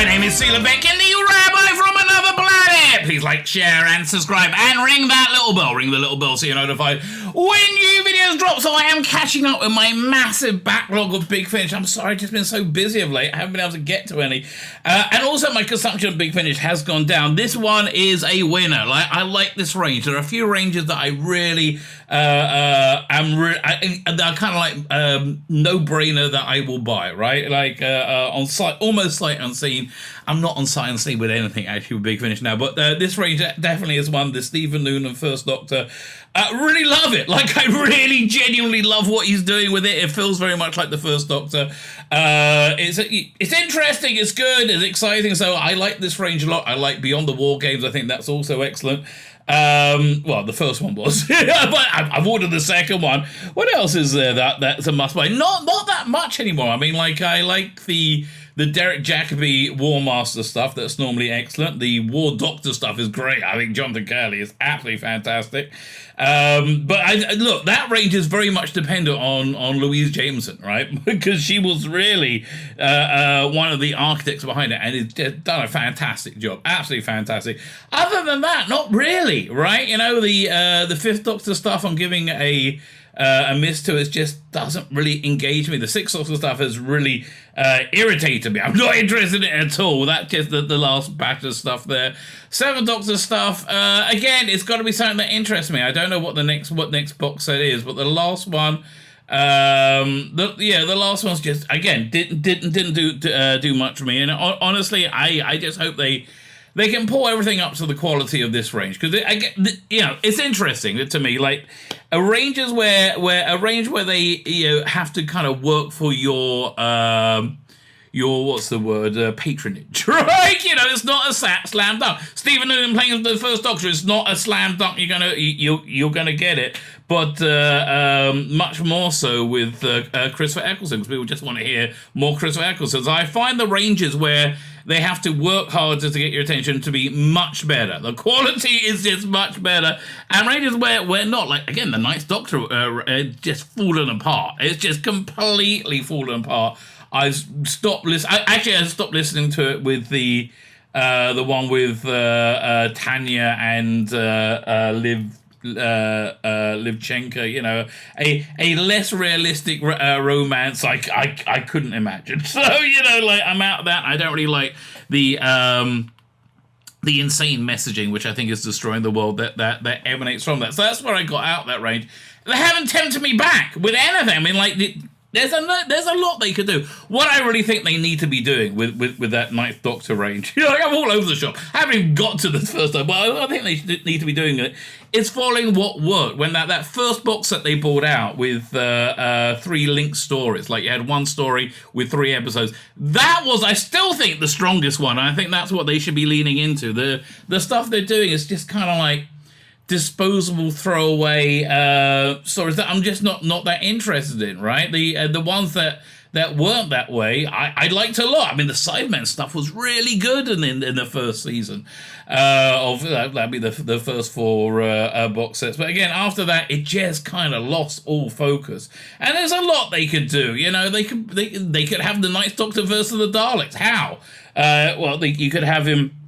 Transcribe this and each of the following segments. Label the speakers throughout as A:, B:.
A: My name is Tzvi Lebetkin, the Rabbi from another planet. Please like, share, and subscribe, and ring that little bell. Ring the little bell so you're notified when new videos drop. So I am catching up with my massive backlog of Big Finish. I'm sorry, I've just been so busy of late. I haven't been able to get to any. And also my consumption of Big Finish has gone down. This one is a winner. I like this range. There are a few ranges that I really they're kind of like no-brainer that I will buy, right? On sight, almost sight unseen. I'm not on sight unseen with anything actually with Big Finish now, but this range definitely is one. The Stephen Noonan First Doctor. Really love it. I really genuinely love what he's doing with it. It feels very much like the First Doctor. It's interesting, it's good, it's exciting. So I like this range a lot. I like Beyond the War Games. I think that's also excellent. Well, the first one was, but I've ordered the second one. What else is there that's a must buy? Not that much anymore. I mean, I like the Derek Jacobi War Master stuff. That's normally excellent. The War Doctor stuff is great. I think Jonathan Curley is absolutely fantastic. But look, that range is very much dependent on Louise Jameson, right? Because she was really one of the architects behind it, and has done a fantastic job, absolutely fantastic. Other than that, not really, right? You know, the Fifth Doctor stuff I'm giving a miss to. It just doesn't really engage me. The Sixth Doctor stuff has really irritated me. I'm not interested in it at all. That's just the last batch of stuff there. Seventh Doctor stuff, again, it's got to be something that interests me. I don't know what next box set is, but the last one, the last one's just, again, didn't do much for me. And honestly, I just hope they can pull everything up to the quality of this range, because it's interesting to me. Like a range where they have to kind of work for your what's the word, patronage, right? It's not a slam dunk. Stephen Noonan playing the First Doctor is not a slam dunk. You're gonna get it, but much more so with Christopher Eccleston, because people just want to hear more Christopher Eccleston. So I find the ranges where they have to work harder to get your attention to be much better. The quality is just much better. And ranges where we're not, like, again, the Ninth Doctor just fallen apart. It's just completely fallen apart. I stopped listening to it with the one with Tanya and Livchenko, a less realistic romance I couldn't imagine. So, I'm out of that. I don't really like the insane messaging, which I think is destroying the world that emanates from that. So that's where I got out that range. They haven't tempted me back with anything. I mean, there's a lot they could do. What I really think they need to be doing with that Ninth Doctor range, I'm all over the shop. I haven't even got to the first time, but I think they need to be doing it. It's following what worked. When that first box set they brought out with 3 linked stories, like you had one story with 3 episodes, that was, I still think, the strongest one. And I think that's what they should be leaning into. The stuff they're doing is just kind of like disposable throwaway stories that I'm just not that interested in, right? The ones that weren't that way, I liked a lot. I mean, the Cybermen stuff was really good in the first season of that'd be the first 4 box sets. But again, after that, it just kind of lost all focus. And there's a lot they could do. They could have the Ninth Doctor versus the Daleks. How? You could have him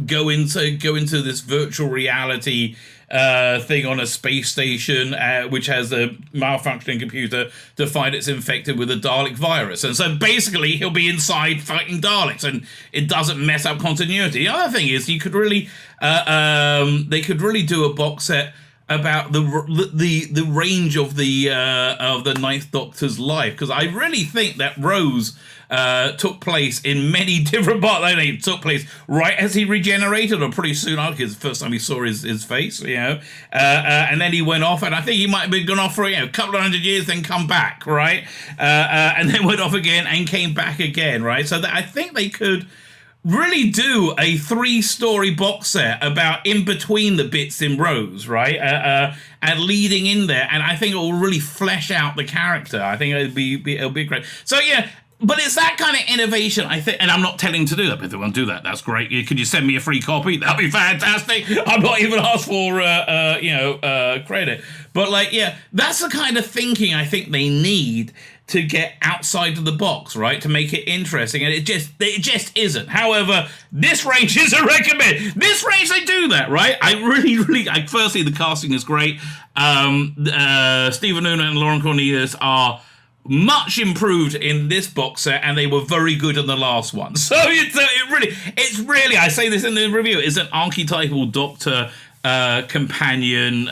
A: go into this virtual reality thing on a space station, which has a malfunctioning computer to find it's infected with a Dalek virus. And so basically he'll be inside fighting Daleks, and it doesn't mess up continuity. The other thing is you could really, they could really do a box set about the range of the Ninth Doctor's life, because I really think that Rose took place in many different parts. It took place right as he regenerated, or pretty soon after, because the first time he saw his face, and then he went off, and I think he might have been gone off for a couple of 100 years, then come back, right, and then went off again and came back again, right. So I think they could really do a 3-story box set about in between the bits in Rose, right? And leading in there, and I think it will really flesh out the character. I think it'll be great. So yeah. But it's that kind of innovation, I think, and I'm not telling to do that, but if they want to do that, that's great. Could you send me a free copy? That'd be fantastic. I'm not even asked for, credit. But, that's the kind of thinking I think they need to get outside of the box, right? To make it interesting, and it just isn't. However, this range is a recommend. This range, they do that, right? Firstly, the casting is great. Stephen Noonan and Lauren Cornelius are much improved in this box set, and they were very good in the last one. So it's really, I say this in the review, is an archetypal Doctor companion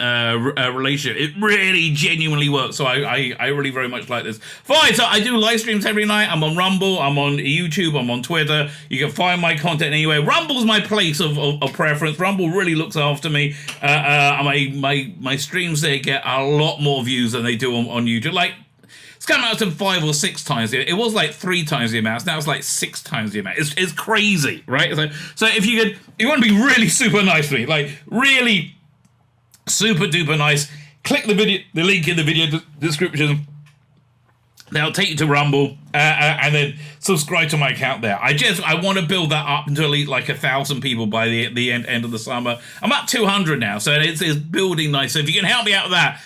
A: relationship. It really genuinely works. So I really very much like this. Fine, so I do live streams every night. I'm on Rumble, I'm on YouTube, I'm on Twitter. You can find my content anywhere. Rumble's my place of preference. Rumble really looks after me. My streams there get a lot more views than they do on YouTube. Like, it's come out to 5 or 6 times. It was like 3 times the amount. Now it's like 6 times the amount. It's crazy, right? So if you want to be really super nice to me, like really super duper nice, click the link in the video description. That'll take you to Rumble, and then subscribe to my account there. I want to build that up until like 1,000 people by the end of the summer. I'm at 200 now, so it's building nice. So if you can help me out with that,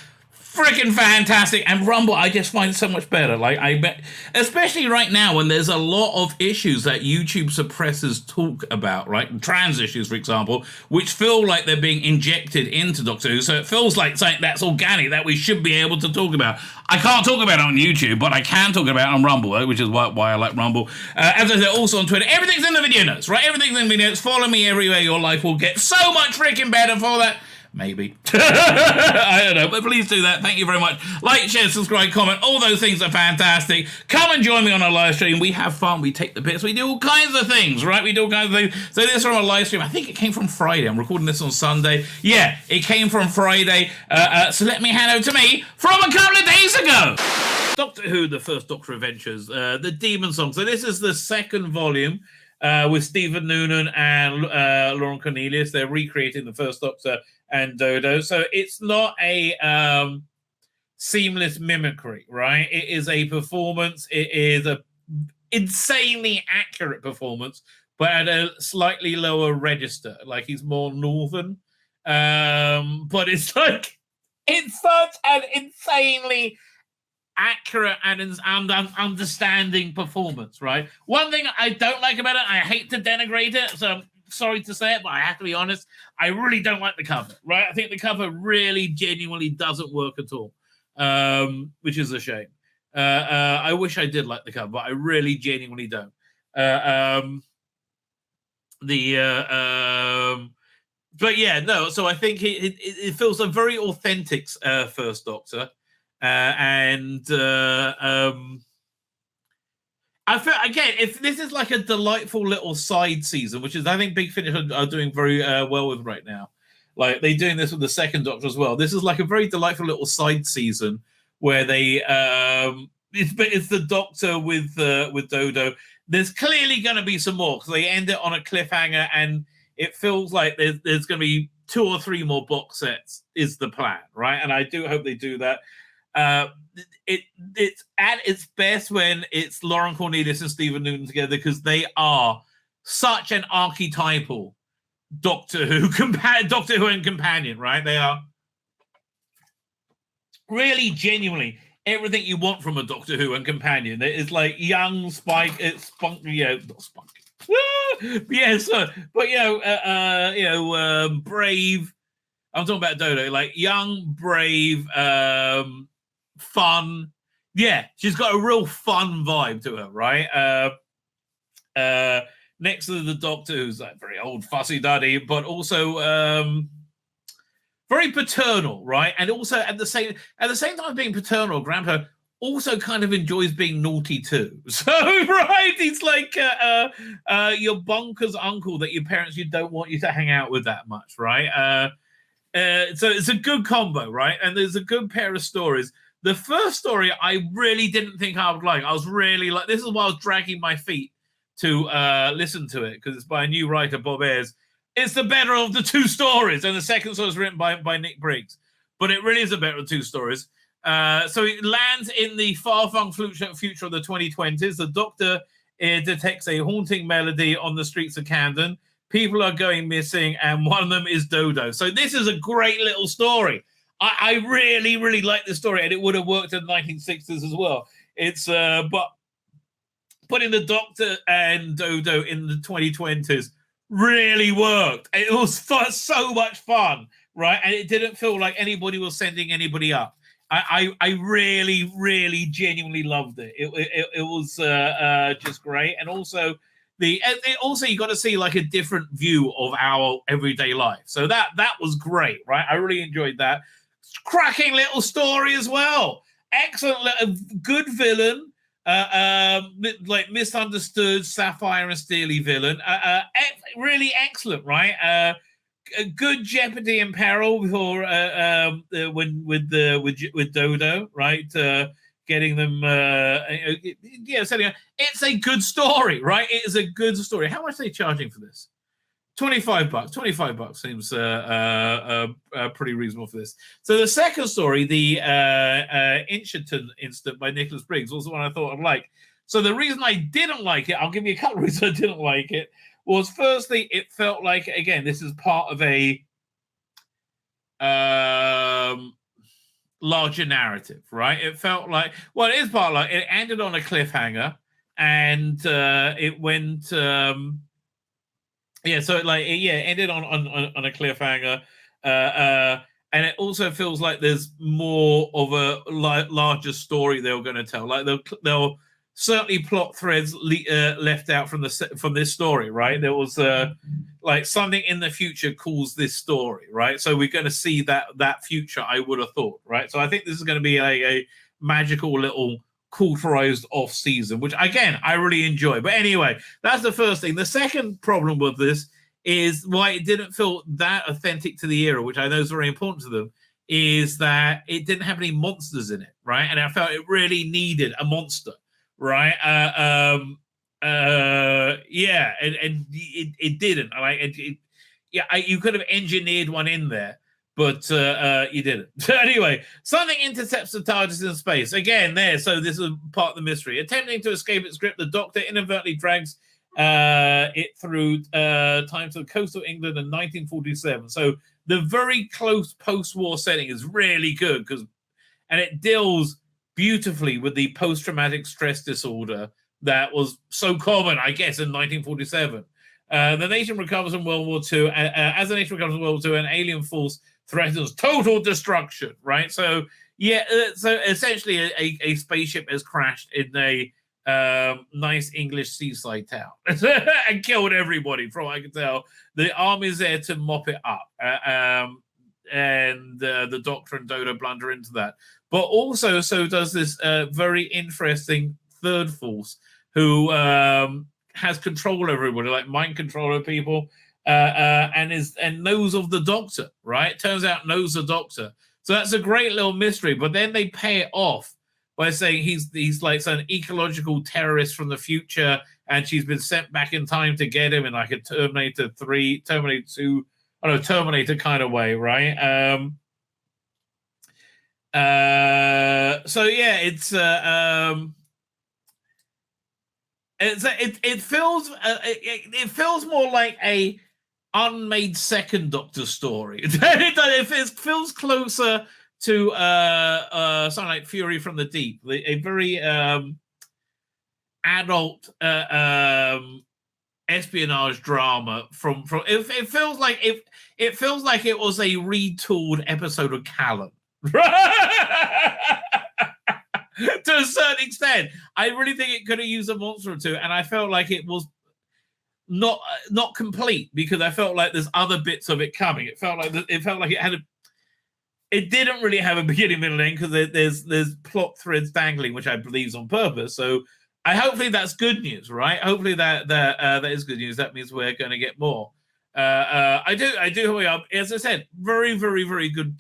A: freaking fantastic. And Rumble, I just find it so much better. Like, I bet, especially right now when there's a lot of issues that YouTube suppressors talk about, right? Trans issues, for example, which feel like they're being injected into Doctor Who. So it feels like something that's organic that we should be able to talk about. I can't talk about it on YouTube, but I can talk about it on Rumble, which is why I like Rumble. As I said, also on Twitter, everything's in the video notes, right? Everything's in the video notes. Follow me everywhere. Your life will get so much freaking better for that. Maybe. I don't know, but please do that. Thank you very much. Like, share, subscribe, comment. All those things are fantastic. Come and join me on a live stream. We have fun. We take the piss. We do all kinds of things, right? We do all kinds of things. So this is from a live stream. I think it came from Friday. I'm recording this on Sunday. Yeah, it came from Friday. So let me hand over to me from a couple of days ago. Doctor Who, the First Doctor Adventures, the Demon Song. So this is the second volume with Stephen Noonan and Lauren Cornelius. They're recreating the First Doctor and Dodo. So it's not a seamless mimicry, right? It is a performance. It is a insanely accurate performance, but at a slightly lower register. Like, he's more northern. But it's such an insanely accurate and understanding performance, right? One thing I don't like about it, I hate to denigrate it, so I'm sorry to say it, but I have to be honest, I really don't like the cover, right? I think the cover really genuinely doesn't work at all, which is a shame. I wish I did like the cover, but I really genuinely don't. But yeah, no, so I think it feels a very authentic First Doctor. I feel, again, if this is like a delightful little side season, which is, I think Big Finish are doing very well with right now. Like, they're doing this with the second Doctor as well. This is like a very delightful little side season where they it's the Doctor with Dodo. There's clearly going to be some more because they end it on a cliffhanger, and it feels like there's going to be 2 or 3 more box sets is the plan, right? And I do hope they do that. It's at its best when it's Lauren Cornelius and Stephen Noonan together, because they are such an archetypal Doctor Who and companion, right? They are really genuinely everything you want from a Doctor Who and companion. It's like young Spike, it's spunky, not spunky. Yes, but brave. I'm talking about Dodo, like young, brave, fun. Yeah, she's got a real fun vibe to her, right? Next to the Doctor, who's like very old, fussy duddy, but also very paternal, right? And also at the same time being paternal, Grandpa also kind of enjoys being naughty too. So, right, he's like your bonkers uncle that your parents don't want you to hang out with that much, right? So it's a good combo, right? And there's a good pair of stories. The first story I really didn't think I would like. I was really like, this is why I was dragging my feet to listen to it, because it's by a new writer, Bob Ayres. It's the better of the 2 stories, and the second story is written by Nick Briggs. But it really is the better of 2 stories. So it lands in the far-flung future of the 2020s. The Doctor detects a haunting melody on the streets of Camden. People are going missing, and one of them is Dodo. So this is a great little story. I really, really like this story, and it would have worked in the 1960s as well.
B: It's but putting the Doctor and Dodo in the 2020s really worked. It was so much fun, right? And it didn't feel like anybody was sending anybody up. I really, really genuinely loved it. It was just great. And also you got to see like a different view of our everyday life. So that was great, right? I really enjoyed that. Cracking little story as well. Excellent, good villain. Like misunderstood Sapphire and Steely villain. Really excellent, right? A good jeopardy and peril for with Dodo, right? Getting them, setting up. It's a good story, right? It is a good story. How much are they charging for this? $25. $25 seems pretty reasonable for this. So the second story, the Incherton incident by Nicholas Briggs, was the one I thought I'd like. So the reason I didn't like it, I'll give you a couple of reasons I didn't like it, was firstly, it felt like, again, this is part of a larger narrative, right? It felt like, well, it is part of like, it ended on a cliffhanger, and it went... so it ended on a cliffhanger, and it also feels like there's more of a larger story they were going to tell. Like they'll certainly plot threads left out from this story, right? There was like something in the future calls this story, right? So we're going to see that future, I would have thought, right? So I think this is going to be a magical little cauterized off season, which again I really enjoy. But anyway, that's the first thing. The second problem with this is why it didn't feel that authentic to the era, which I know is very important to them, is that it didn't have any monsters in it, right? And I felt it really needed a monster, right? And it didn't. You could have engineered one in there, but you didn't. So anyway, something intercepts the TARDIS in space. Again, so this is part of the mystery. Attempting to escape its grip, the Doctor inadvertently drags it through time to coastal England in 1947. So the very close post-war setting is really good, and it deals beautifully with the post-traumatic stress disorder that was so common, I guess, in 1947. The nation recovers from World War II. As the nation recovers from World War II, an alien force threatens total destruction, right? So so essentially a spaceship has crashed in a nice English seaside town and killed everybody, from what I can tell. The army's there to mop it up, and the Doctor and Dodo blunder into that. But also, so does this very interesting third force who has control over everybody, like mind control over people, and knows of the Doctor, right? Turns out knows the Doctor. So that's a great little mystery. But then they pay it off by saying he's like some ecological terrorist from the future, and she's been sent back in time to get him in like a Terminator 3, Terminator 2, Terminator kind of way, right? It feels more like a unmade second Doctor story. It feels closer to something like Fury from the Deep, a very adult espionage drama. From it feels like it was a retooled episode of Callan. To a certain extent, I really think it could have used a monster or two, and I felt like it was not complete, because I felt like there's other bits of it coming. It felt like it had it didn't really have a beginning, middle, end, because there's plot threads dangling, which I believe is on purpose. So hopefully that's good news, right? Hopefully that is good news. That means we're going to get more. I do. As I said, very, very, very good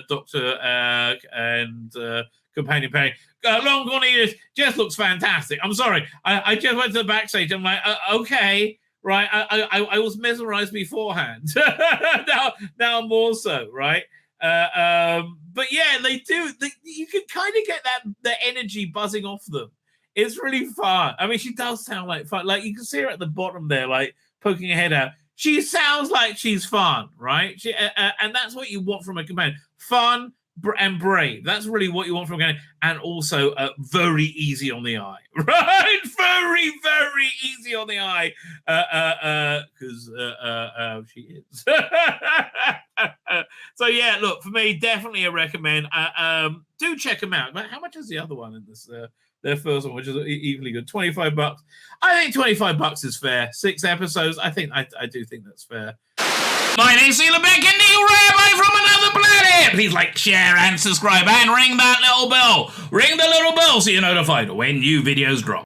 B: Doctor and companion pairing. Long Gone Edith just looks fantastic. I'm sorry, I just went to the backstage. I'm like, okay, right. I was mesmerized beforehand. now more so, right? But yeah, they do. You can kind of get the energy buzzing off them. It's really fun. I mean, she does sound like fun. Like, you can see her at the bottom there, like poking her head out. She sounds like she's fun, right? And that's what you want from a companion. Fun, and brave. That's really what you want from Karney. And also very easy on the eye, right? Very, very easy on the eye, because she is. So yeah, look, for me, definitely a recommend. Do check them out. But how much is the other one in this? Their first one, which is equally good, $25. I think $25 is fair. 6 episodes. I do think that's fair.
A: My name's Tzvi Lebetkin, the Rabbi from another planet. Please like, share, and subscribe, and ring that little bell. Ring the little bell so you're notified when new videos drop.